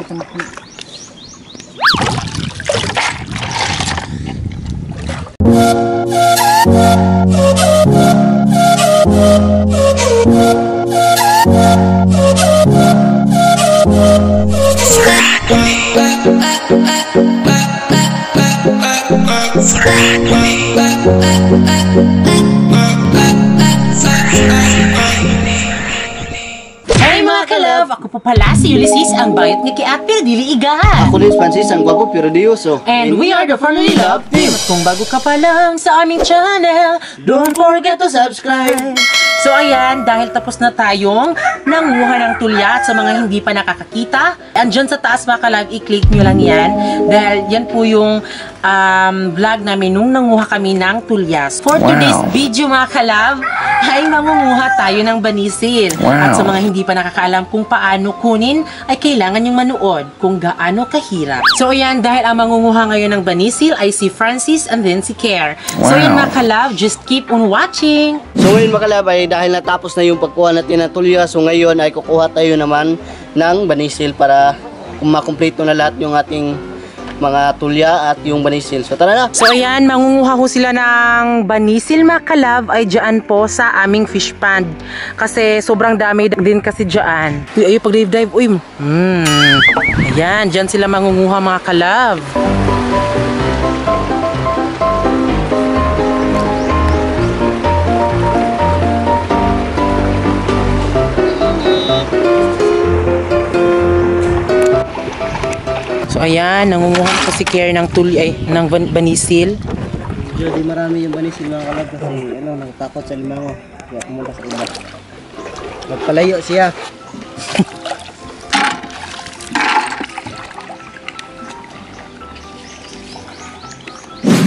Hey mga ka-love! Ako po pala si Ulysses, ang bayot nga kiat pero dili igahan. Ako din Francis, ang gwapo pero diyoso. And we are the Family Love Team. At kung bago ka pa lang sa aming channel, don't forget to subscribe. So ayan, dahil tapos na tayong nanguha ng tulya at sa mga hindi pa nakakakita, andyan sa taas mga ka-love, i-click nyo lang yan. Dahil yan po yung vlog namin nung nanguha kami ng tulyas. For today's video mga ka-love, ay mangunguha tayo ng banisil. At sa mga hindi pa nakakaalam kung paano kunin, ay kailangan yung manood kung gaano kahirap. So ayan, dahil ang mangunguha ngayon ng banisil ay si Francis and then si Care. So ayan mga ka-love, just keep on watching. So ngayon mga ka-love, ay dahil natapos na yung pagkuha natin ng tulya, so ngayon ay kukuha tayo naman ng banisil para makumpleto na lahat yung ating mga tulya at yung banisil. So tara na! So ayan, mangunguha ko sila ng banisil mga ka-love ay dyan po sa aming fish pond. Kasi sobrang dami din kasi dyan. Uy, ayun, pag-dive-dive, uy. Ayan, dyan sila mangunguha mga ka-love. So ayan, nangunguha ko si Care ng ng banisil. Di marami yung banisil mga ka-love kasi nagtakot sa limango. Kaya pumunta sa iba. Nagpalayo siya.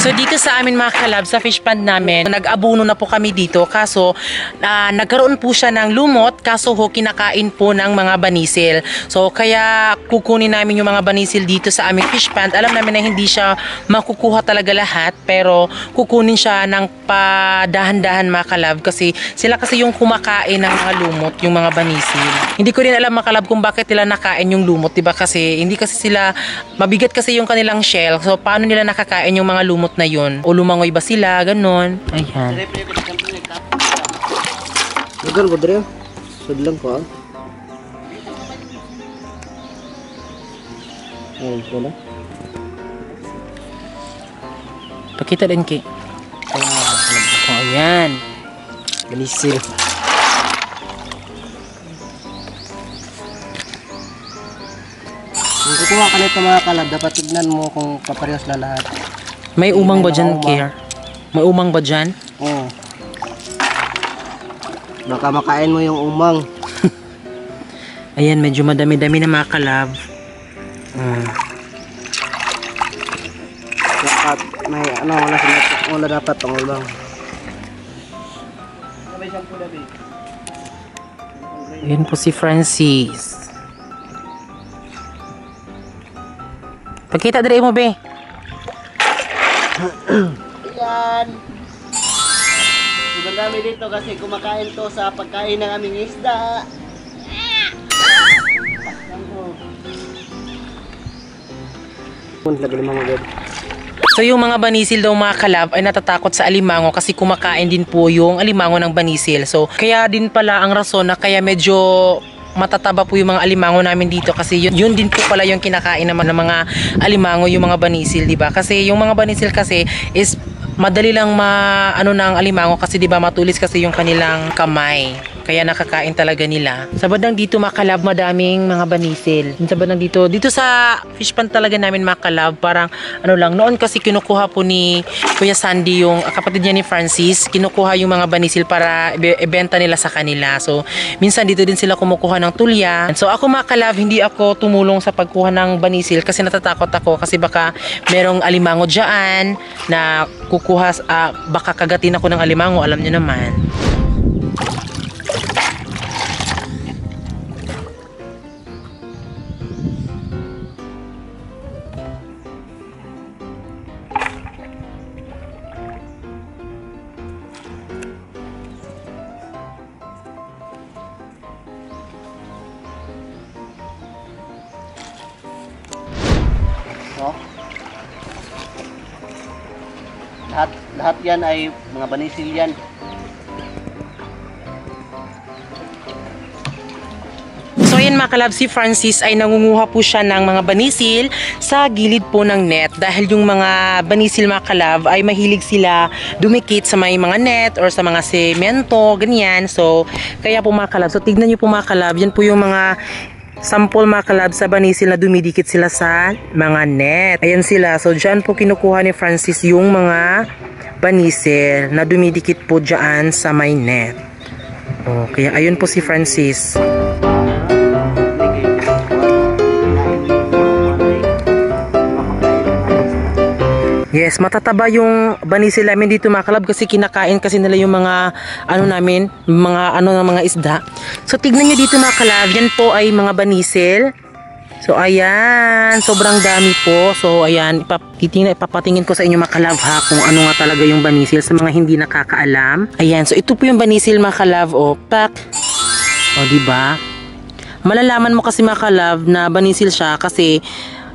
So dito sa amin mga ka-love, sa fish pond namin, nag-abuno na po kami dito kaso nagkaroon po siya ng lumot kaso kinakain po ng mga banisil. So kaya kukunin namin yung mga banisil dito sa aming fish pond. Alam namin na hindi siya makukuha talaga lahat pero kukunin siya ng padahan-dahan mga ka-love kasi sila kasi yung kumakain ng mga lumot, yung mga banisil. Hindi ko rin alam mga ka-love kung bakit nila nakain yung lumot, diba? Kasi hindi kasi sila, mabigat kasi yung kanilang shell. So paano nila nakakain yung mga lumot na yun? O lumangoy ba sila? Ganon. Ayan. Lugar ko dre. Sudlang ko ah. Ay, wala. Pakita din ki. Oh, ayan. Banisil. Kung kukuha ka nito mga ka-love, dapat tignan mo kung paparehas na lahat. May umang ba dyan, Care? May umang ba dyan? Oo. Baka makain mo yung umang. Ayan, medyo madami-dami na mga ka-love. Dapat may wala dapat pang umang. Ayan po si Francis. Pagkita dali mo, be. Ayan. Sobrang dami dito kasi kumakain to sa pagkain ng aming isda. So yung mga banisil daw mga ka-love ay natatakot sa alimango kasi kumakain din po yung alimango ng banisil. So kaya din pala ang rason na kaya medyo matataba po yung mga alimango namin dito kasi yun din po pala yung kinakain naman ng mga alimango, yung mga banisil, di ba? Kasi yung mga banisil kasi is madali lang maano ng alimango kasi di ba matulis kasi yung kanilang kamay. Kaya nakakain talaga nila. Sa bandang dito mga ka-love, madaming mga banisil. Sa bandang dito sa fish pond talaga namin mga ka-love, parang ano lang, noon kasi kinukuha po ni Kuya Sandy, yung kapatid niya ni Francis, kinukuha yung mga banisil para ibenta nila sa kanila. So, minsan dito din sila kumukuha ng tulya. So, ako mga ka-love, hindi ako tumulong sa pagkuha ng banisil kasi natatakot ako kasi baka merong alimango dyan na kukuha, baka kagatin ako ng alimango, alam niyo naman. No? Lahat yan ay mga banisil yan. So ayan mga kalab, si Francis ay nangunguha po siya ng mga banisil sa gilid po ng net dahil yung mga banisil mga kalab ay mahilig sila dumikit sa may mga net or sa mga semento, ganyan. So kaya po mga kalab, so tignan nyo po mga kalab, yan po yung mga sample mga kalab sa banisil na dumidikit sila sa mga net. Ayan sila, so dyan po kinukuha ni Francis yung mga banisil na dumidikit po dyan sa may net. O, kaya ayun po si Francis. Yes, matataba yung banisil namin dito mga kalab kasi kinakain kasi nila yung mga ano namin, mga isda. So tignan nyo dito mga kalab, yan po ay mga banisil. So ayan, sobrang dami po. So ayan, ipapatingin ko sa inyo mga kalab ha kung ano nga talaga yung banisil sa mga hindi nakakaalam. Ayan, so ito po yung banisil mga kalab. O, pak. O, diba? Malalaman mo kasi mga kalab na banisil siya kasi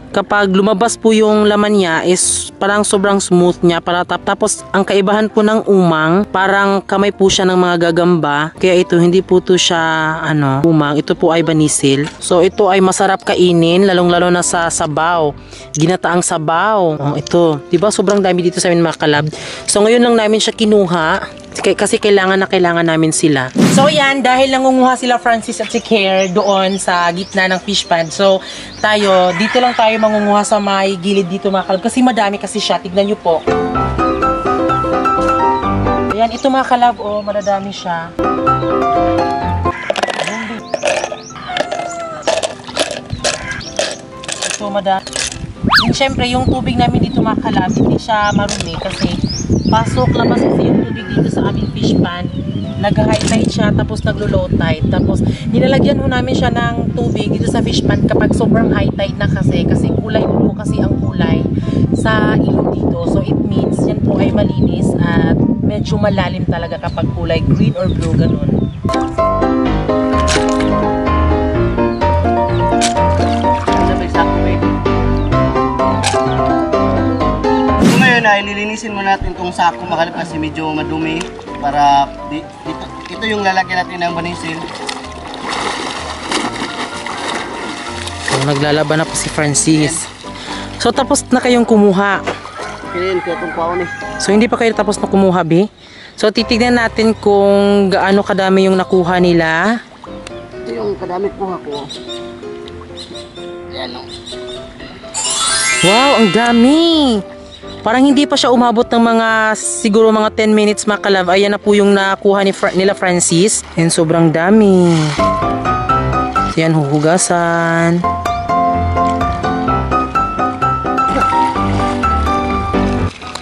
kapag lumabas po yung laman niya is parang sobrang smooth niya tapos ang kaibahan po ng umang parang kamay po siya ng mga gagamba kaya ito hindi po to siya umang, ito po ay banisil. So ito ay masarap kainin lalong lalo na sa sabaw, ginataang sabaw. Ito, diba sobrang dami dito sa amin mga kalab. So ngayon lang namin siya kinuha kasi kailangan namin sila. So yan, dahil nangunguha sila Francis at si Care doon sa gitna ng fish pond. So tayo, dito lang tayo mangunguha sa may gilid dito mga kalab kasi madami kasi siya. Tignan nyo po. Ayan, ito mga kalab, oh, madadami siya. Ito madami. And syempre, yung tubig namin dito mga kalab, hindi siya marumi kasi pasok labas kasi yung tubig dito sa aming fish pond. Nag-high tide siya tapos naglo-low tide. Tapos nilalagyan ho namin siya ng tubig dito sa fish pond kapag sobrang high tide na kasi kulay blue kasi ang kulay sa ilog dito. So it means yan po ay malinis at medyo malalim talaga kapag kulay green or blue ganun. Na ililinisin mo natin itong sako makalap kasi medyo madumi para ito yung lalagyan natin ng banisil. So naglalaban na po si Francis. So tapos na kayong kumuha. Kailan ko itong kwaon eh. So hindi pa kayo tapos na kumuha be? So titignan natin kung gaano kadami yung nakuha nila. Ito yung kadami kuha ko. Ayan o. Wow, ang dami! Parang hindi pa siya umabot ng siguro mga 10 minutes mga kalab. Ayan na po yung nakuha nila Francis. And sobrang dami. So yan, huhugasan.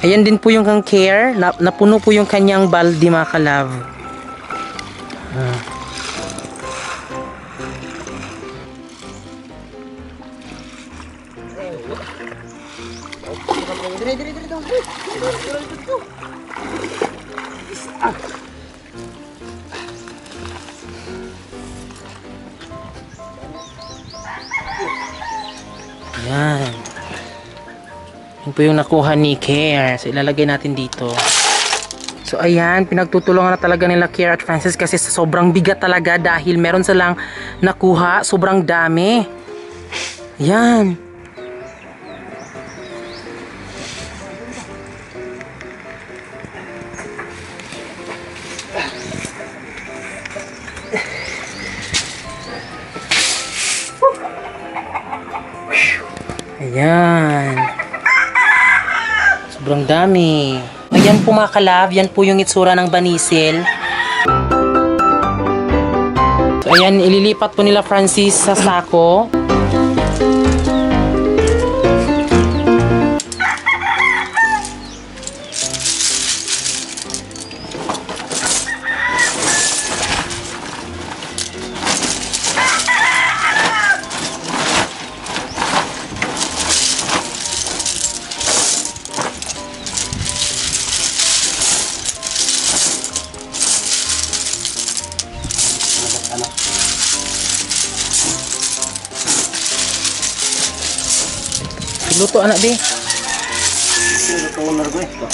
Ayan din po yung kang Care. Napuno po yung kanyang balde mga kalab. Yan. Yan po yung nakuha ni Care. So ilalagay natin dito. So ayan, pinagtutulungan na talaga nila Care at Francis kasi sobrang bigat talaga dahil meron silang nakuha. Sobrang dami. Yan. Ayan. Sobrang dami. Ayan po mga kalab, yan po yung itsura ng banisil. So ayan, ililipat po nila Francis sa sako. Luto anak di. Luto na rin ito.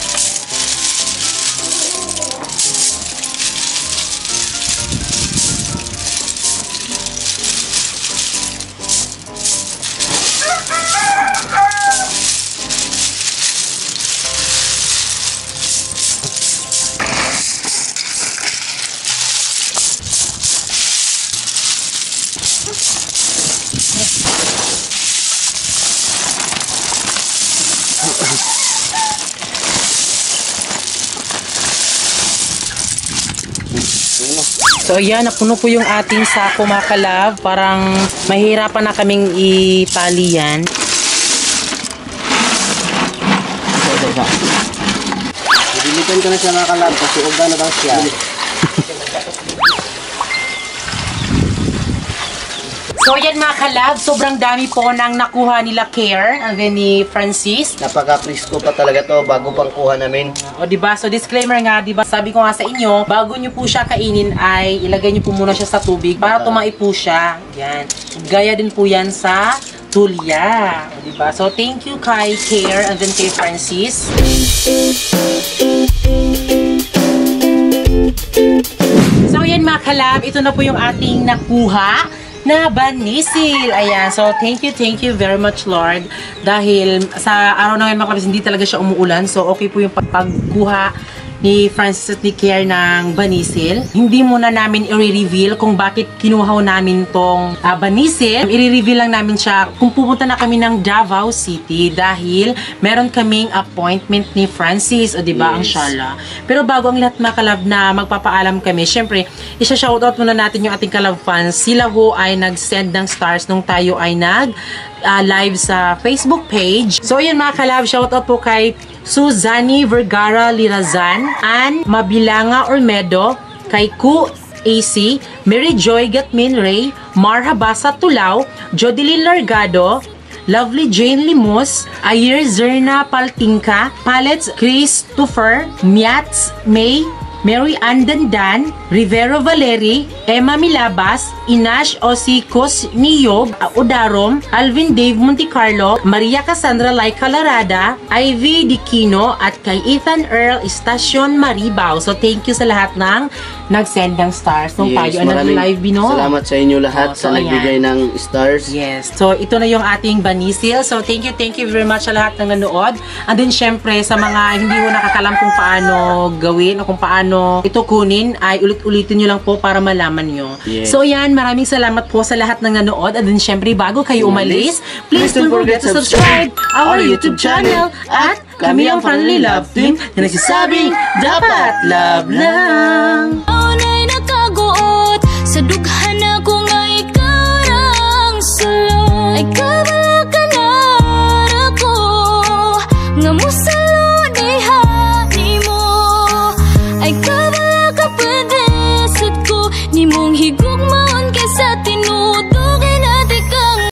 So ayan, napuno po yung ating sako mga kalab. Parang mahirapan na kaming itali yan. Dilitan ka na siya mga kalab kasi uga na daw siya. So yan mga kalab, sobrang dami po nang nakuha nila Care and then ni Francis. Napaka-presko pa talaga to bago pang kuha namin. O diba? So disclaimer nga, diba? Sabi ko nga sa inyo, bago nyo po siya kainin ay ilagay nyo po muna siya sa tubig para tumai po siya. Yan. Gaya din po yan sa tulya. O diba? So thank you kay Care and then kay Francis. So yan mga kalab, ito na po yung ating nakuha na banisil. Ayan. So, thank you very much, Lord. Dahil sa araw na ngayon, mga kalabs, hindi talaga siya umuulan. So, okay po yung pagkuha ni Francis at ni Care ng banisil. Hindi muna namin i-reveal kung bakit kinuha namin tong banisil. I-reveal lang namin siya kung pupunta na kami ng Davao City dahil meron kaming appointment ni Francis, o diba, ang Sharla. Pero bago ang lahat mga kalab na magpapaalam kami, syempre, isa-shoutout muna natin yung ating kalab fans. Sila ho ay nag-send ng stars nung tayo ay live sa Facebook page. So, yun mga kalab, shoutout po kay Suzani Vergara Lirazan, Ann Mabilanga Ormedo, kay Ku AC, Mary Joy Gatmin Ray, Marha Basa Tulao, Jodeline Largado, Lovely Jane Limos, Ayer Zerna Paltingka, Palets Christopher, Miats May, Mary Andandan, Rivero Valeri, Emma Milabas, Inash Osikos Niyob, Udarom, Alvin Dave Montecarlo, Maria Cassandra Laika Larada, Ivy Dikino, at kay Ethan Earl Estacion Maribao. So thank you sa lahat ng nag-send ng stars nung tayo nag-live bino. Salamat sa inyo lahat sa nagbigay ng stars. Yes. So ito na yung ating banisil. So thank you very much sa lahat ng nanood. And then syempre sa mga hindi mo nakakalam kung paano gawin o kung paano ito kunin, ay ulit-ulitin nyo lang po para malaman nyo. Yes. So yan, maraming salamat po sa lahat ng nanood. At then syempre bago kayo umalis, please don't forget to subscribe our YouTube channel at kami ang Family Love Team na nagsasabing dapat love lang. Unay nakaguot sa dughan ako nga ikaw lang solo.